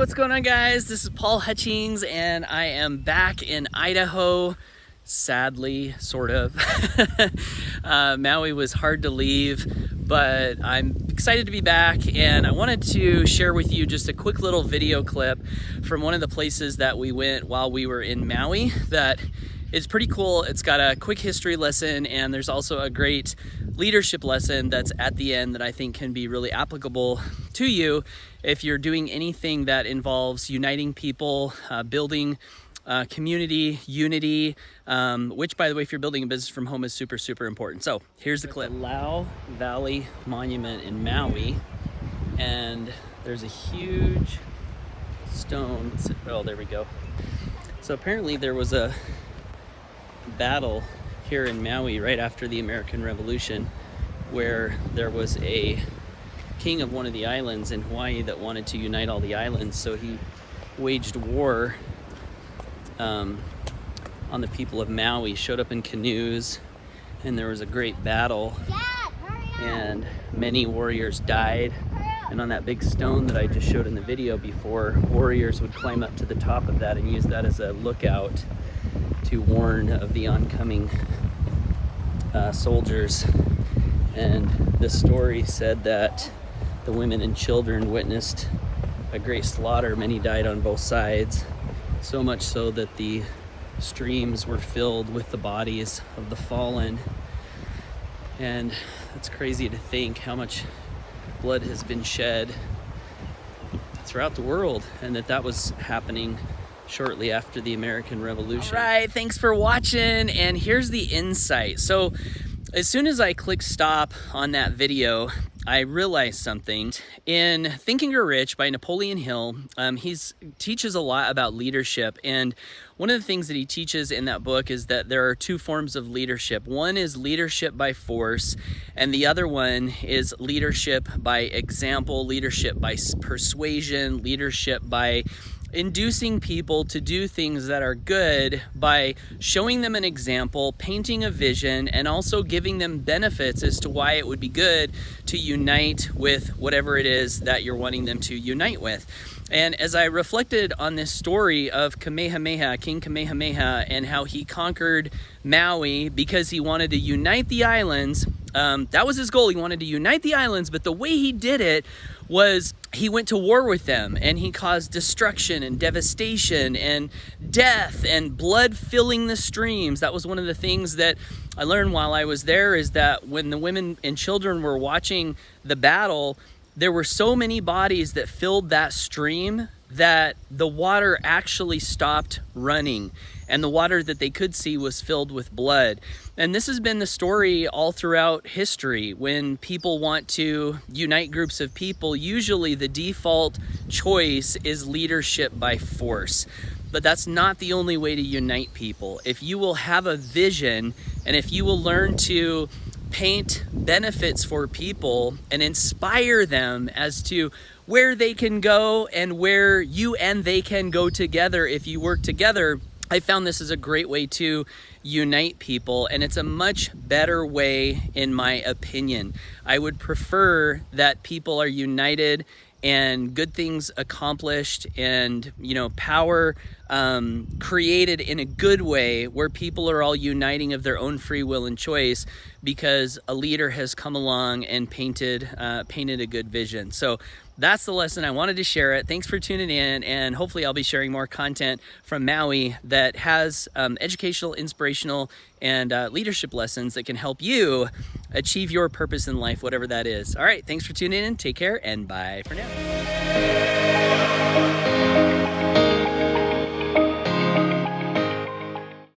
what's going on, guys? This is Paul Hutchings, and I am back in Idaho. Sadly, sort of. Maui was hard to leave, but I'm excited to be back, and I wanted to share with you just a quick little video clip from one of the places that we went while we were in Maui that is pretty cool. It's got a quick history lesson, and there's also a great leadership lesson that's at the end that I think can be really applicable to you if you're doing anything that involves uniting people, building community, unity, which, by the way, if you're building a business from home, is super, super important. So here's the clip. The Lau Valley Monument in Maui, and there's a huge stone. Oh, there we go. So apparently there was a battle here in Maui right after the American Revolution where there was a king of one of the islands in Hawaii that wanted to unite all the islands, so he waged war on the people of Maui, showed up in canoes, and there was a great battle. Dad, hurry up. And many warriors died, and on that big stone that I just showed in the video before, warriors would climb up to the top of that and use that as a lookout to warn of the oncoming soldiers. And the story said that the women and children witnessed a great slaughter. Many died on both sides, so much so that the streams were filled with the bodies of the fallen. And it's crazy to think how much blood has been shed throughout the world, and that was happening shortly after the American Revolution. All right, thanks for watching, and here's the insight. So as soon as I click stop on that video, I realized something. In Think and Grow Rich by Napoleon Hill, he teaches a lot about leadership, and one of the things that he teaches in that book is that there are two forms of leadership. One is leadership by force, and the other one is leadership by example, leadership by persuasion, leadership by inducing people to do things that are good by showing them an example, painting a vision, and also giving them benefits as to why it would be good to unite with whatever it is that you're wanting them to unite with. And as I reflected on this story of Kamehameha, King Kamehameha, and how he conquered Maui because he wanted to unite the islands, that was his goal. He wanted to unite the islands, but the way he did it was he went to war with them, and he caused destruction and devastation and death and blood filling the streams. That was one of the things that I learned while I was there, is that when the women and children were watching the battle, there were so many bodies that filled that stream that the water actually stopped running, and the water that they could see was filled with blood. And this has been the story all throughout history. When people want to unite groups of people, usually the default choice is leadership by force. But that's not the only way to unite people. If you will have a vision, and if you will learn to paint benefits for people and inspire them as to where they can go and where you and they can go together if you work together, I found this is a great way to unite people, and it's a much better way, in my opinion. I would prefer that people are united and good things accomplished, and power created in a good way where people are all uniting of their own free will and choice because a leader has come along and painted a good vision. So that's the lesson. I wanted to share it. Thanks for tuning in, and hopefully I'll be sharing more content from Maui that has educational, inspirational, and leadership lessons that can help you achieve your purpose in life, whatever that is. All right, thanks for tuning in. Take care, and bye for now.